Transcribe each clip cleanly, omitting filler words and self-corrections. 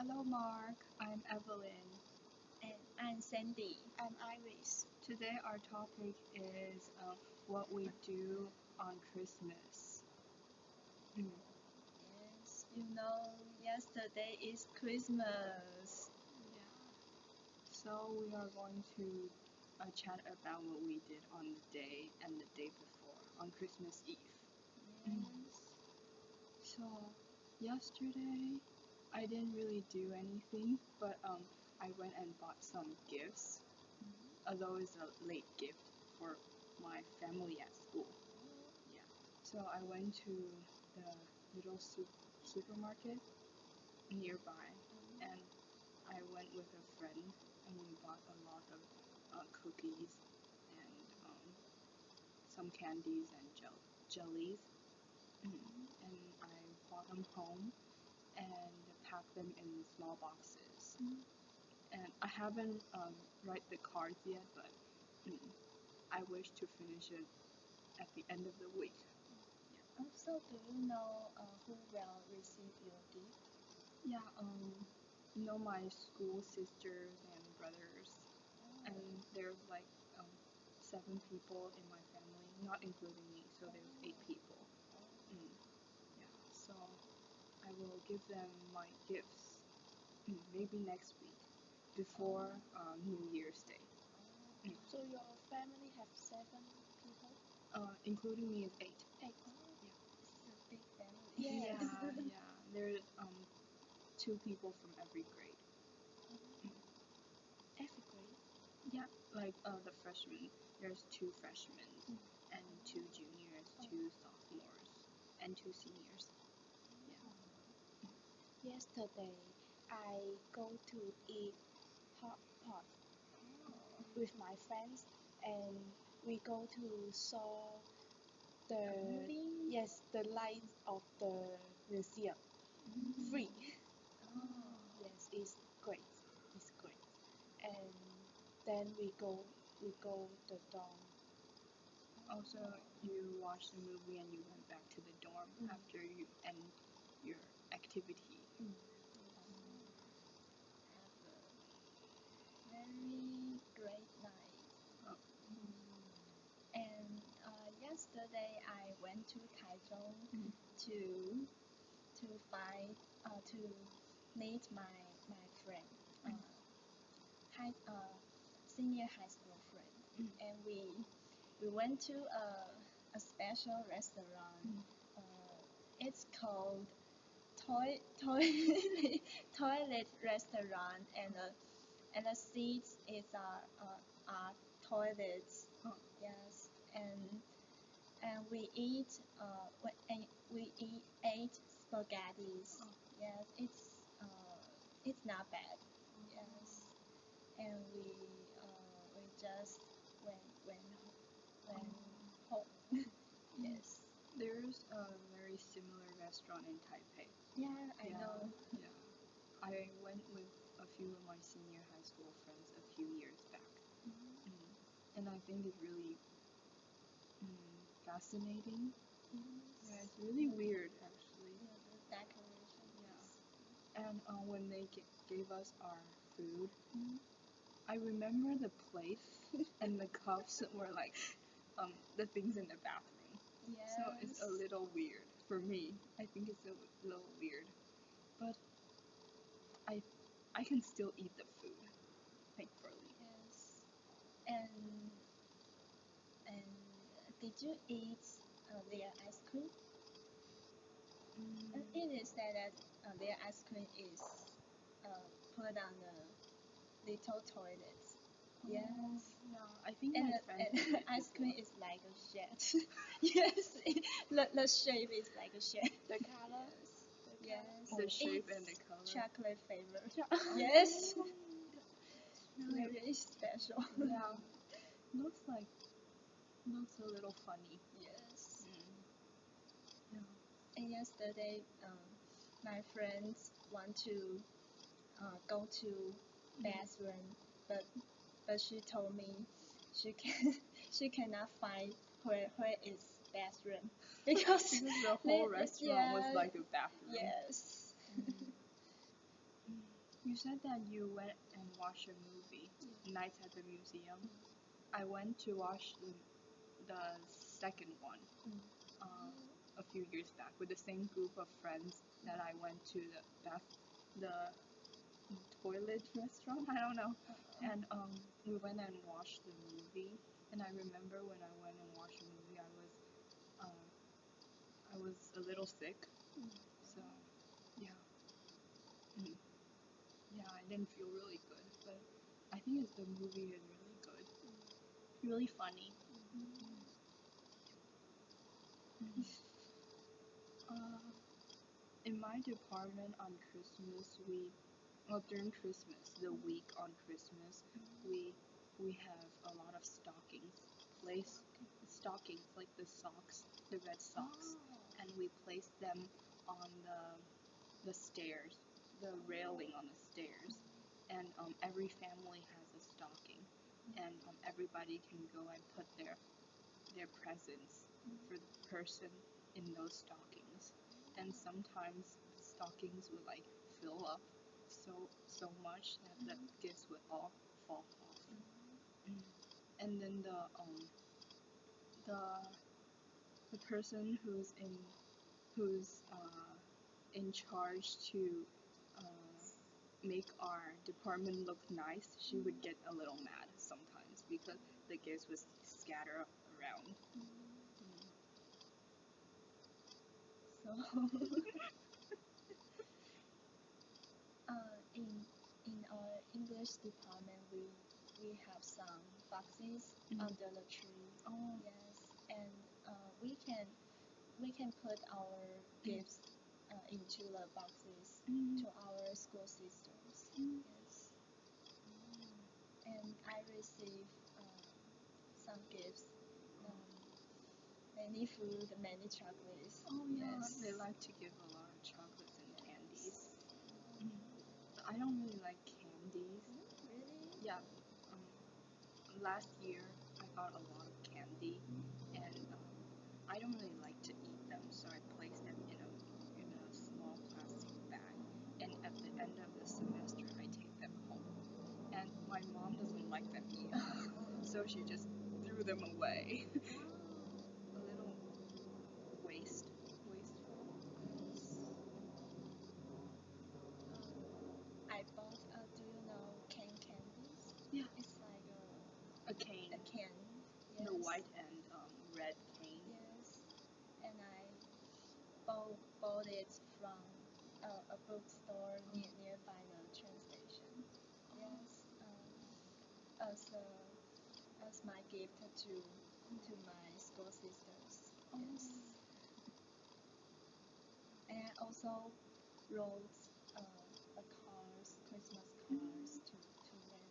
Hello, Mark. I'm Evelyn. And I'm Sandy. I'm Iris. Today, our topic is what we do on Christmas. Yes, yesterday is Christmas. Yeah. So, we are going to chat about what we did on the day and the day before, on Christmas Eve. Yes. So, yesterday, I didn't really do anything, but I went and bought some gifts, although it's a late gift for my family at school. Yeah. So I went to the little supermarket nearby, and I went with a friend, and we bought a lot of cookies and some candies and jellies. And I brought them home and packed them in small boxes. And I haven't write the cards yet, but I wish to finish it at the end of the week. Also, do you know who will receive your gift? Yeah, my school sisters and brothers, and there's like 7 people in my family, not including me, so there's 8 people. Yeah, so I will give them my gifts maybe next week, before New Year's Day. So your family have 7 people? Including me is 8. 8. It's a big family. Yeah, yeah. There's 2 people from every grade. Every grade? Yeah, like the freshmen. There's 2 freshmen and 2 juniors, 2 sophomores, and 2 seniors. Yesterday, I go to eat hot pot with my friends, and we go to saw the the lights of the museum free. Yes, it's great. It's great. And then we go the dorm. Also, you watched the movie and you went back to the dorm after you end your activity. Have a very great night. And yesterday I went to Taichung to find to meet my friend, senior high school friend, and we went to a special restaurant. It's called toilet restaurant, and the seats is are toilets. Yes, and we eat ate spaghettis. Yes, it's not bad. Yes, and we just went home. Yes. There's a very similar restaurant in Taipei. Yeah, I know. Yeah. I went with a few of my senior high school friends a few years back. And I think it's really fascinating. Yeah, it's really weird actually. Yeah, the decoration. Yeah. And when they gave us our food, I remember the plates and the cups were like the things in the bathroom. Yes. So it's a little weird for me. I think it's a little weird, but I can still eat the food, thankfully. Yes. And did you eat their ice cream? It is said that their ice cream is put on the little toilets. Yes. Yeah, I think And my the, friend and the ice cream is like a shed. Yes, the shape is like a shed. The color? Yes. The shape It's and the color. chocolate flavor. Yes. Really, Very special. yeah. Looks a little funny. Yes. Yeah. And yesterday, my friends want to go to bathroom, but she told me she cannot find where is bathroom because the whole restaurant was like a bathroom. Yes. You said that you went and watched a movie, Nights at the Museum. I went to watch the second one a few years back with the same group of friends that I went to the toilet restaurant. I don't know, and we went and watched the movie. And I remember when I went and watched the movie, I was a little sick, so yeah. Yeah, I didn't feel really good, but I think the movie is really good, really funny. In my department on Christmas, during Christmas, the week on Christmas, we have a lot of stockings like the socks, the red socks, and we place them on the stairs, the railing on the stairs, and every family has a stocking, and everybody can go and put their presents for the person in those stockings, and sometimes the stockings would like fill up so much that the gifts would all fall off. And then the person who's in charge to make our department look nice, she would get a little mad sometimes because the gifts would scatter around. So in our English department, we have some boxes under the tree. Oh. Yes, and we can put our gifts into the boxes to our school sisters. Yes, and I received some gifts. Many food, many chocolates. Oh yeah, Yes. they like to give a lot of chocolates and candies. But I don't really like candies. Really? Yeah. Last year I got a lot of candy, and I don't really like to eat them, so I placed them in a small plastic bag. And at the end of the semester, I take them home. And my mom doesn't like them either, so she just threw them away. A little wasteful. I bought, do you know cane candies? Yeah. It's like A cane. a can. Yes. The white and red cane. Yes. And I bought it from a bookstore nearby the train station. Yes. As my gift to my school sisters. Yes. And I also wrote Christmas cards to them.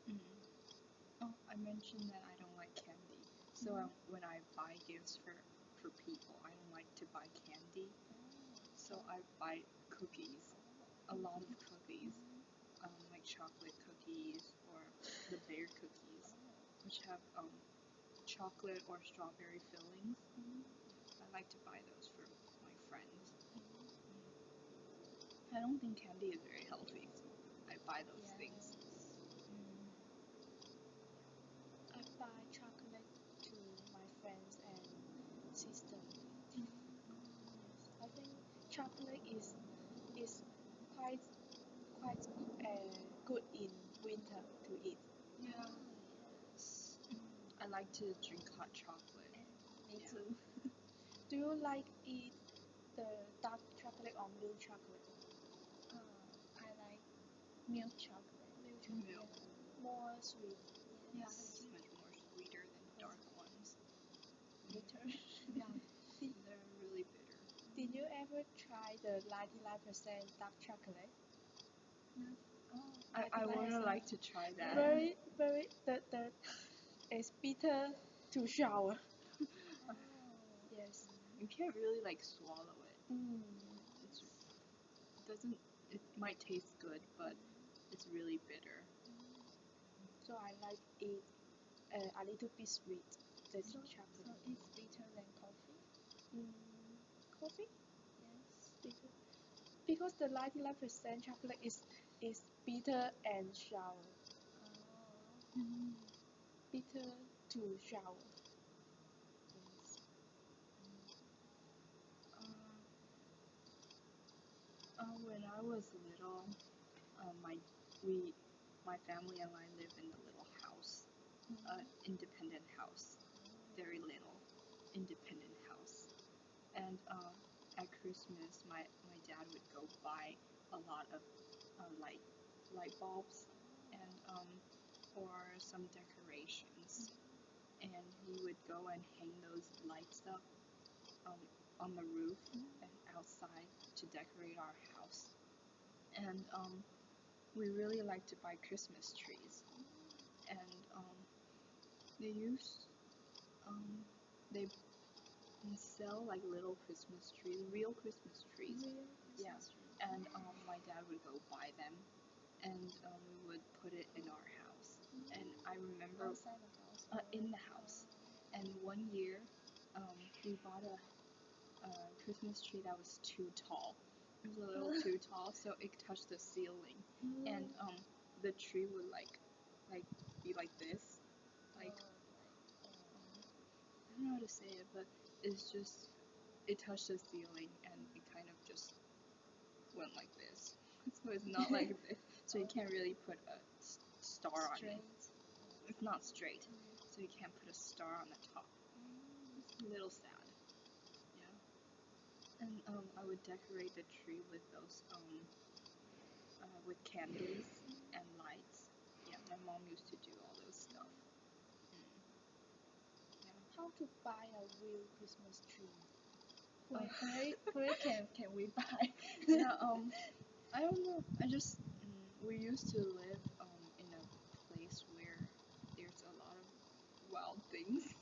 Yes. Oh, I mentioned that I don't like candy. So when I buy gifts for people, I don't like to buy candy. So I buy cookies, a lot of cookies, like chocolate cookies or the bear cookies, which have chocolate or strawberry fillings. I like to buy those for my friends. I don't think candy is very healthy, so I buy those things. I buy chocolate to my friends and sister. I think chocolate is quite good in winter to eat. Yeah. Yes. I like to drink hot chocolate. Me Yeah. too. Do you like eat the dark chocolate or milk chocolate? I like milk chocolate. Milk. More sweet. Yeah, Yes. it's much more sweeter than dark ones. Bitter. Yeah, they're really bitter. Did you ever try the 99% dark chocolate? I would like to try that. Very it's bitter to shower. Yes. You can't really like swallow it. It might taste good, but it's really bitter. So I like it a little bit sweet. The So chocolate. it's bitter than coffee? Coffee? Yes. Bitter. because the 99% chocolate is bitter and sour. Oh. Bitter to sour. Yes. When I was little, my family and I lived in a little house, independent house, very little, independent house. And at Christmas, my dad would go buy a lot of light bulbs and or some decorations, and he would go and hang those lights up on the roof and outside to decorate our house. And we really like to buy Christmas trees, and they use they sell like little Christmas trees, real Christmas trees. Yeah, and my dad would go buy them, and we would put it in our house. And I remember Outside the house. in the house. And one year, we bought a Christmas tree that was too tall. It was a little too tall, so it touched the ceiling, and the tree would like be like this, like I don't know how to say it, but it's just it touched the ceiling and it kind of just went like this. So it's not like this, so you can't really put a star on it. It's not straight, so you can't put a star on the top. It's a little sad. Yeah. And I would decorate the tree with those with candles and lights. Yeah, my mom used to do all those stuff. Yeah. How to buy a real Christmas tree? Where can we buy? Yeah, I don't know. I just we used to live in a place where there's a lot of wild things,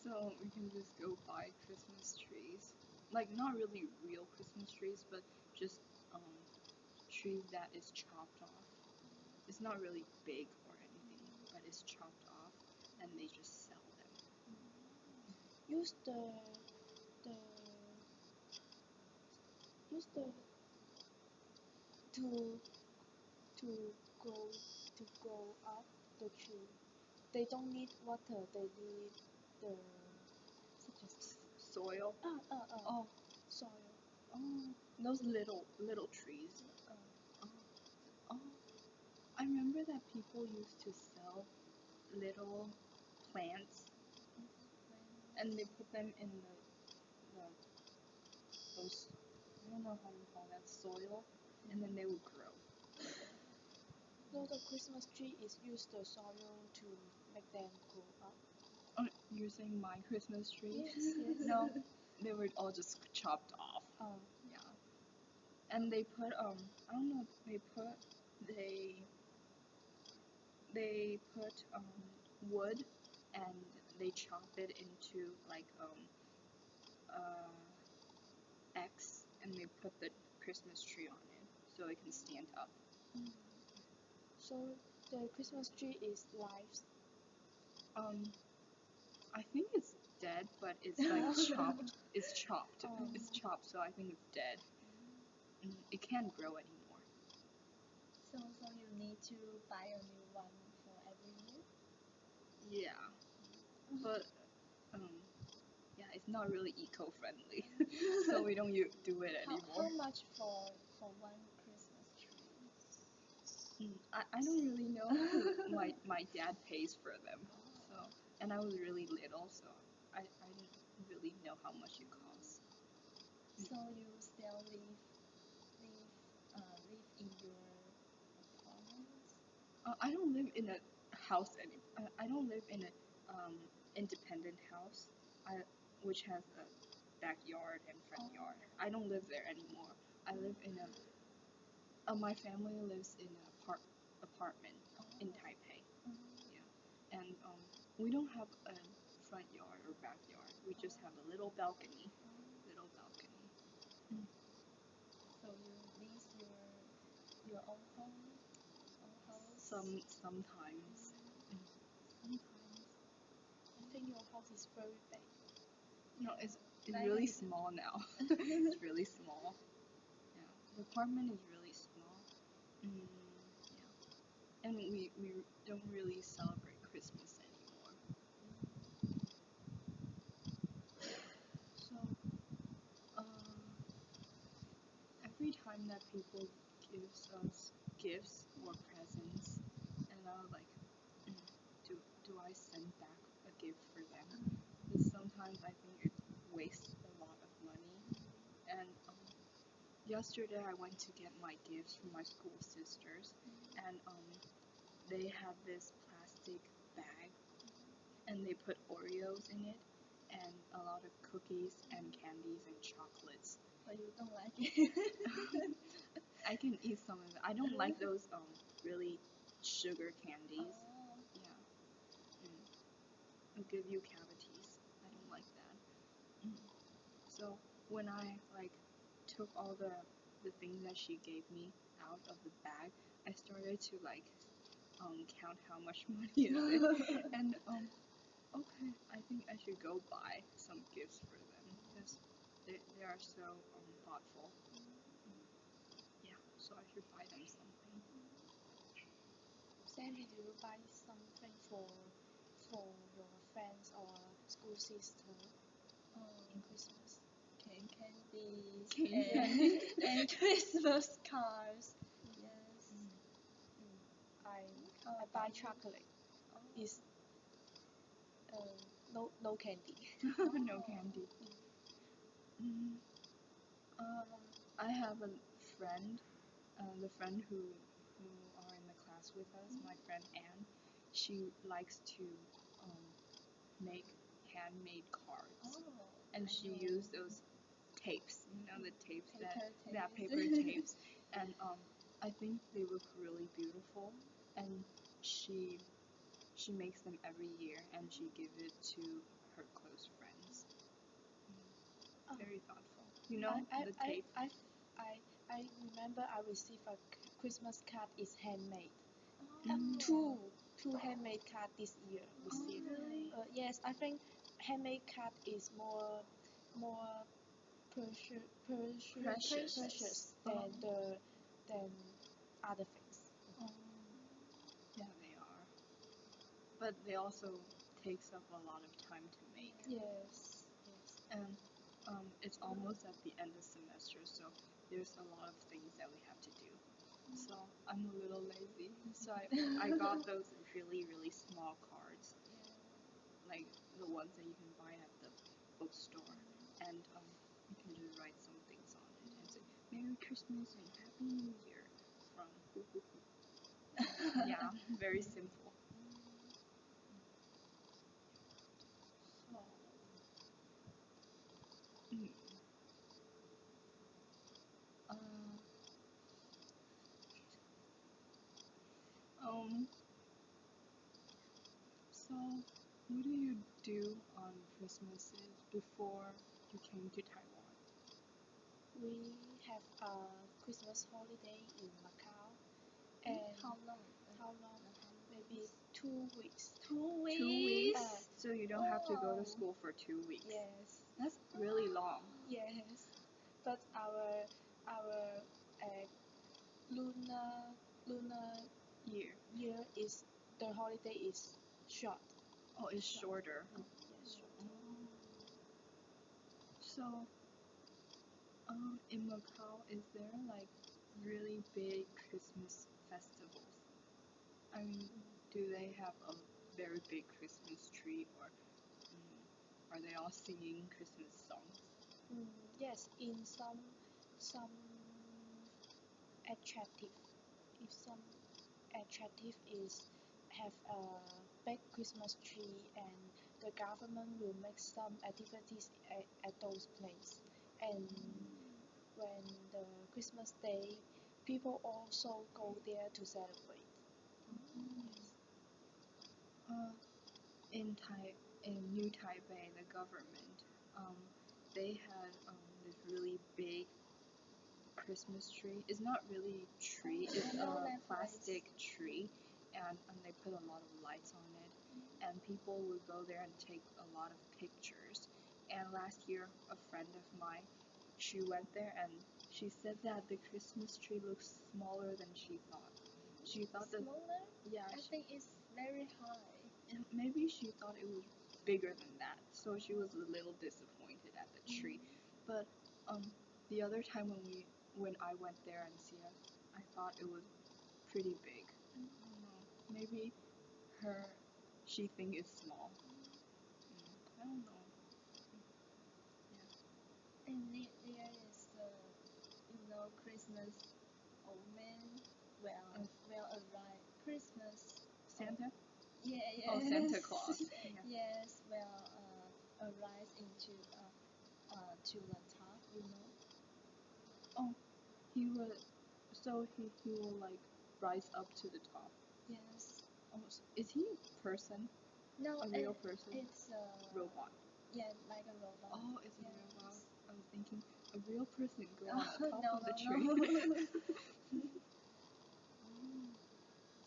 so we can just go buy Christmas trees. Like not really real Christmas trees, but just trees that is chopped off. It's not really big or anything, but it's chopped off, and they just sell them. Use the use the to grow up the tree. They don't need water. They need the Soil. Oh, soil. those little trees. Oh, I remember that people used to sell little plants, and they put them in the those I don't know how you call that soil, and then they would grow. No, the Christmas tree is use the soil to make them grow up. Oh, you're saying my Christmas tree? Yes. No, they were all just chopped off. Yeah. And they put I don't know, they put wood, and they chop it into like X, and they put the Christmas tree on it so it can stand up. So the Christmas tree is live. I think it's dead, but it's like chopped. It's chopped. It's chopped, so I think it's dead. It can't grow anymore. So you need to buy a new one for every year? Yeah, but yeah, it's not really eco-friendly, so we don't do it anymore. How much for one Christmas tree? I don't really know. My dad pays for them, so and I was really little, so I didn't really know how much it costs. So you still live in your apartment? I don't live in a house anymore. I don't live in a independent house, which has a backyard and front yard. I don't live there anymore. I live in my family lives in an apartment in Taipei. Yeah, and we don't have a front yard or backyard. We just have a little balcony. Little balcony. So you miss your own home, own house? Sometimes. Sometimes. I think your house is very big. No, it's really small now. It's really small. Yeah, apartment is really small. Yeah. And we don't really celebrate Christmas anymore. So, every time that people gives us gifts or presents, and I was like, do I send back a gift for them? Because sometimes I think it wastes a lot of money. And yesterday I went to get my gifts from my school sisters, and they had this plastic bag, and they put Oreos in it, and a lot of cookies and candies and chocolates. But you don't like it. I can eat some of it. I don't like those really sugar candies. Oh. Yeah. It'll give you cavities. I don't like that. So when I took all the things that she gave me out of the bag, I started to count how much money is it, and okay, I think I should go buy some gifts for them because they are so thoughtful. Yeah, so I should buy them something. Sammy, do you buy something for your friends or school sister in Christmas? Candies and Christmas cards. Yes. I buy chocolate. It's no candy. No candy. I have a friend, the friend who are in the class with us, my friend Anne. She likes to make handmade cards, and she used those tapes, the tapes paper tapes, and I think they look really beautiful, and she makes them every year, and she gives it to her close friends. Very thoughtful. The tape. I remember I received a Christmas card is handmade. Oh. Two handmade card this year received. Really? Yes, I think handmade card is more precious than other things. Yeah, they are. But they also takes up a lot of time to make. Yes. And it's almost at the end of semester, so there's a lot of things that we have to do. So I'm a little lazy. So I got those really, really small cards, like the ones that you can buy at the bookstore, and you can just write some things on it and say Merry Christmas and Happy New Year from who. Yeah, very simple. So, what do you do on Christmas before you came to Taiwan? We have a Christmas holiday in Macau, and How long? Maybe 2 weeks. 2 weeks. 2 weeks. So you don't have to go to school for 2 weeks. Yes. That's really long. Yes, but our lunar Year. is the holiday is short. Oh, it's shorter. Yes, short. So, in Macau, is there really big Christmas festivals? I mean, do they have a very big Christmas tree, or are they all singing Christmas songs? Yes, in some attractive. If some attractive is have a big Christmas tree, and the government will make some activities at those places. And when the Christmas day, people also go there to celebrate. In New Taipei, the government, they had this really big Christmas tree. It's not really tree, it's a plastic tree, and they put a lot of lights on it, and people would go there and take a lot of pictures. And last year, a friend of mine, she went there and she said that the Christmas tree looks smaller than she thought. She thought that Smaller? yeah, I think it's very high. and maybe she thought it was bigger than that, so she was a little disappointed at the tree. But the other time when I went there and see it, I thought it was pretty big. I don't know. Maybe she think it's small. I don't know. And there is Christmas old man will arrive. Christmas Santa? yeah, yes. Oh, Santa Claus. Yeah. Yes, will arise into to the top, Oh, he will. So he will like rise up to the top. Yes. Oh, is he a person? No, A real person? It's a Robot. Yeah, like a robot. Oh, it's a yes. robot. I was thinking a real person go on the top No, of the no, tree. no.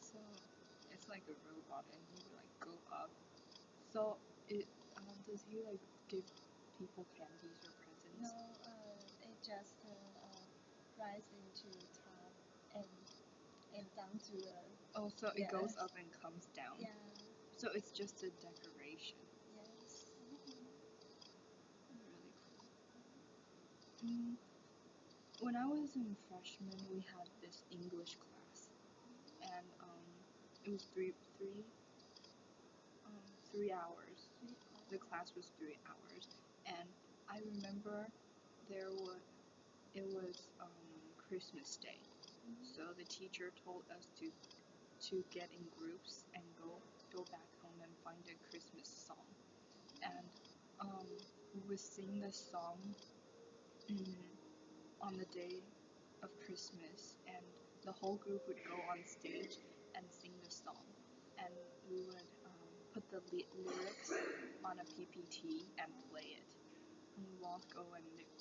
So it's like a robot, and he would like go up. So does he like give people candies or presents? No, it just rise into top and down to the. Oh, so it goes Yes. up and comes down. Yeah. So it's just a decoration. Yes. Really cool. When I was in freshman, we had this English class, and it was three hours. The class was 3 hours, and I remember it was Christmas Day, so the teacher told us to get in groups and go back home and find a Christmas song, and we would sing the song on the day of Christmas, and the whole group would go on stage and sing the song, and we would put the lyrics on a PPT and play it, and we all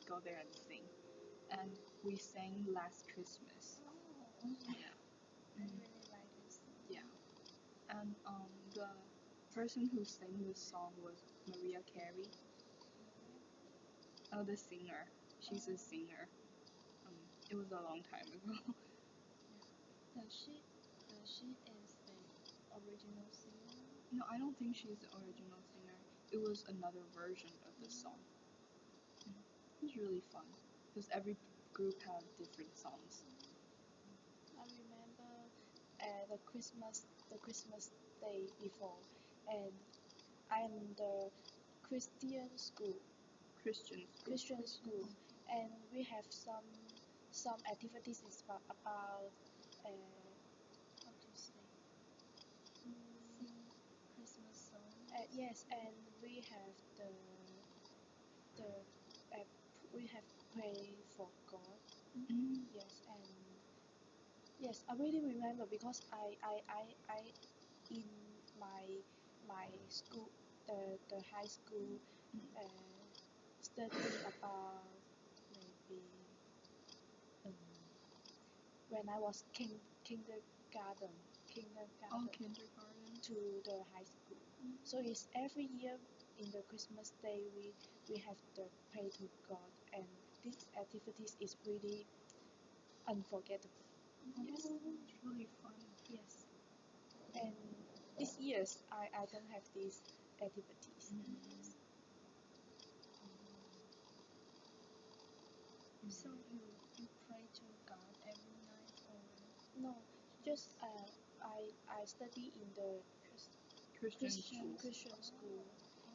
go there and sing, and we sang Last Christmas. Oh. Yeah. I really like this. Yeah, and the person who sang this song was Mariah Carey. Oh, the singer. She's a singer. It was a long time ago. Does she is the original singer? No, I don't think she's the original singer. It was another version of the song. It was really fun because every group had different songs. I remember the Christmas day before, and I am in the Christian school, Christian school. and we have some activities is about how to say. Sing Christmas song. Yes, and we have the we have pray for God. Yes, and yes, I really remember because I in my school, the high school, study about maybe um, when I was kindergarten Oh, kindergarten. to the high school. So it's every year in the Christmas day we have the pray to God, and this activities is really unforgettable. Yes, it's really fun. Yes, and this years I don't have these activities. So you pray to God every night or No, just I study in the Christian school,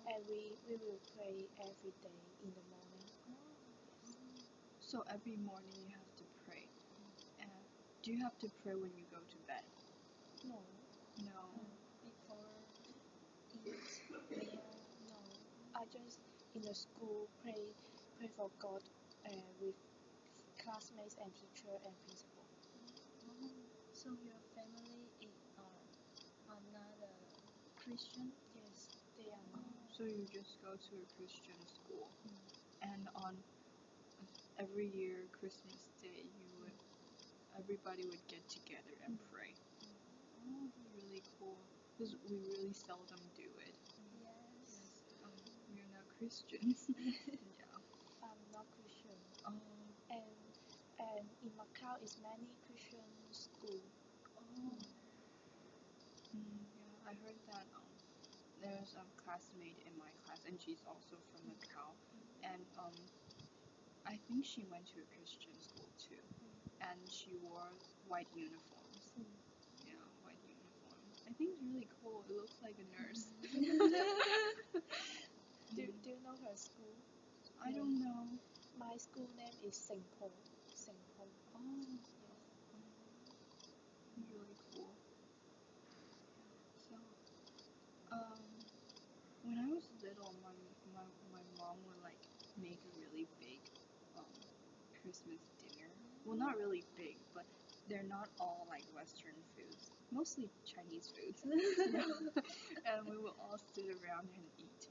and we will pray every day in the morning. So every morning you have to pray. And do you have to pray when you go to bed? No, No. before eat meal? no, I just in the school pray for God with classmates and teacher and principal. So your family are not a Christian? Yes, they are not. So you just go to a Christian school, and on every year Christmas Day everybody would get together and pray. Oh, that's really cool. Because we really seldom do it. Yes. We're not Christians. Yeah. I'm not Christian, Oh. and and in Macau is many Christian school. Oh. Yeah, I heard that there's a classmate in my class, and she's also from Macau, and I think she went to a Christian school too, and she wore white uniforms. Yeah, white uniform. I think it's really cool. It looks like a nurse. Do you know her school? I don't know. My school name is Saint Paul. Saint Paul. Oh, Yes. it's really cool. So, when I was little, my mom would like make a really big Christmas dinner. Well, not really big, but they're not all like Western foods. Mostly Chinese foods. And we will all sit around and eat.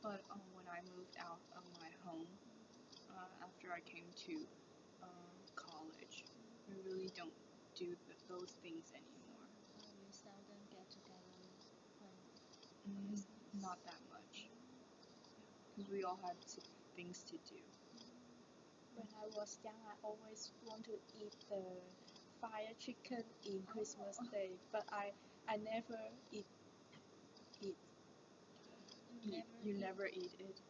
But when I moved out of my home, after I came to college, we really don't do those things anymore. You seldom get together when Not that much. Because we all had things to do. When I was young, I always want to eat the fried chicken in Christmas Day, but I never eat it. You never eat it.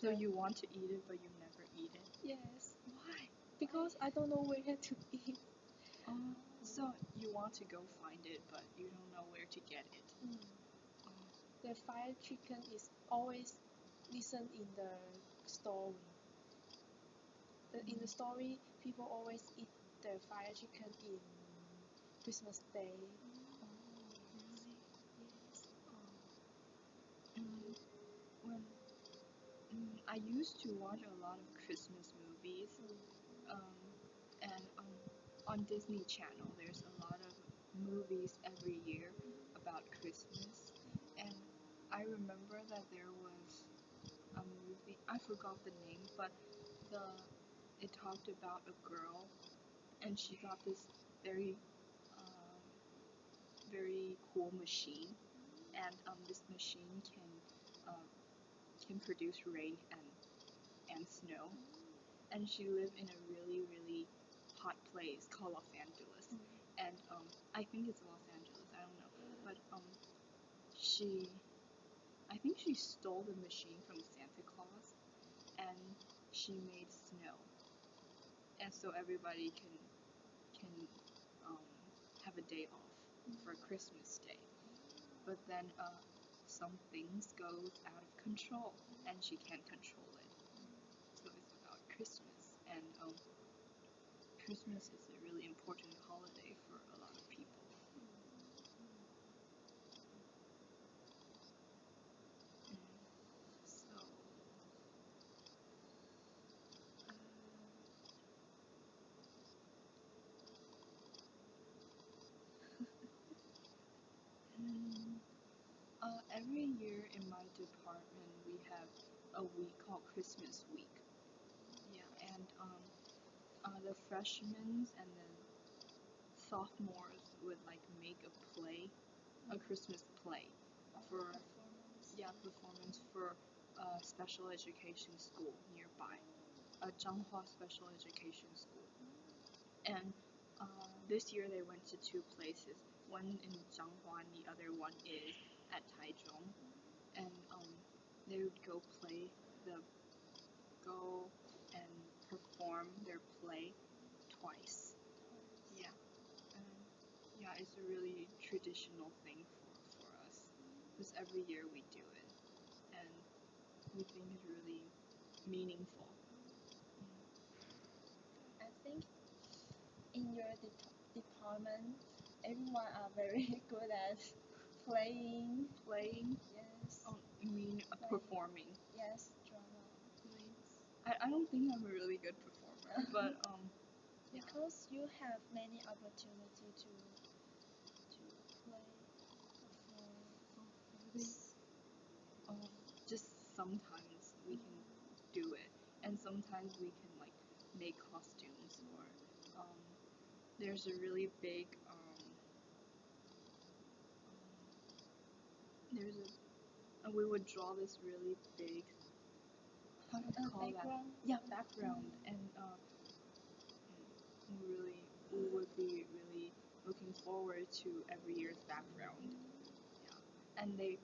So you want to eat it, but you never eat it. Yes, Why? because I don't know where to eat. So you want to go find it, but you don't know where to get it. The fried chicken is always listened in the story. In the story, people always eat the fried chicken in Christmas Day. Really? Yes. When I used to watch a lot of Christmas movies, and on Disney Channel, there's a lot of movies every year about Christmas, and I remember that there was a movie, I forgot the name, but it talked about a girl, and she got this very very cool machine, and this machine can produce rain and snow, and she lived in a really hot place called Los Angeles, and I think it's Los Angeles, I don't know, but I think she stole the machine from Santa Claus, and she made snow, and so everybody can have a day off for Christmas Day. But then some things goes out of control, and she can't control it. So it's about Christmas, and Christmas is a really important holiday for a lot of people. So every year in my department we have a week called Christmas Week. Yeah, and the freshmen and the sophomores would like make a play, a Christmas play, for performance for a special education school nearby, a Zhanghua special education school. And this year they went to two places, one in Zhanghua and the other one is at Taichung, and they would go and perform their play twice. Yeah. Yeah, it's a really traditional thing for us, because every year we do it, and we think it's really meaningful. I think in your department, everyone are very good at playing. Playing? Yes. Oh, you mean performing? Yes, drama. I don't think I'm a really good performer, but because you have many opportunity to play, perform. Just sometimes we can do it, and sometimes we can like make costumes, or there's a really big we would draw this really big, how do I call that? Background. Yeah, background. And we would be really looking forward to every year's background. Yeah. And they,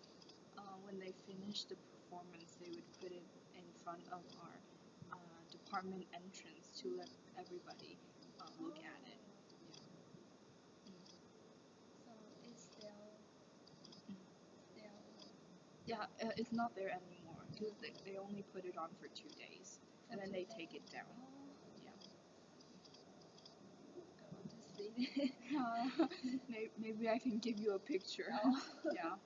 when they finished the performance, they would put it in front of our department entrance to let everybody look at it. So it's still Yeah, it's not there anymore because they only put it on for 2 days and then they take it down. Yeah. I want to see it. Maybe I can give you a picture. Oh. Yeah.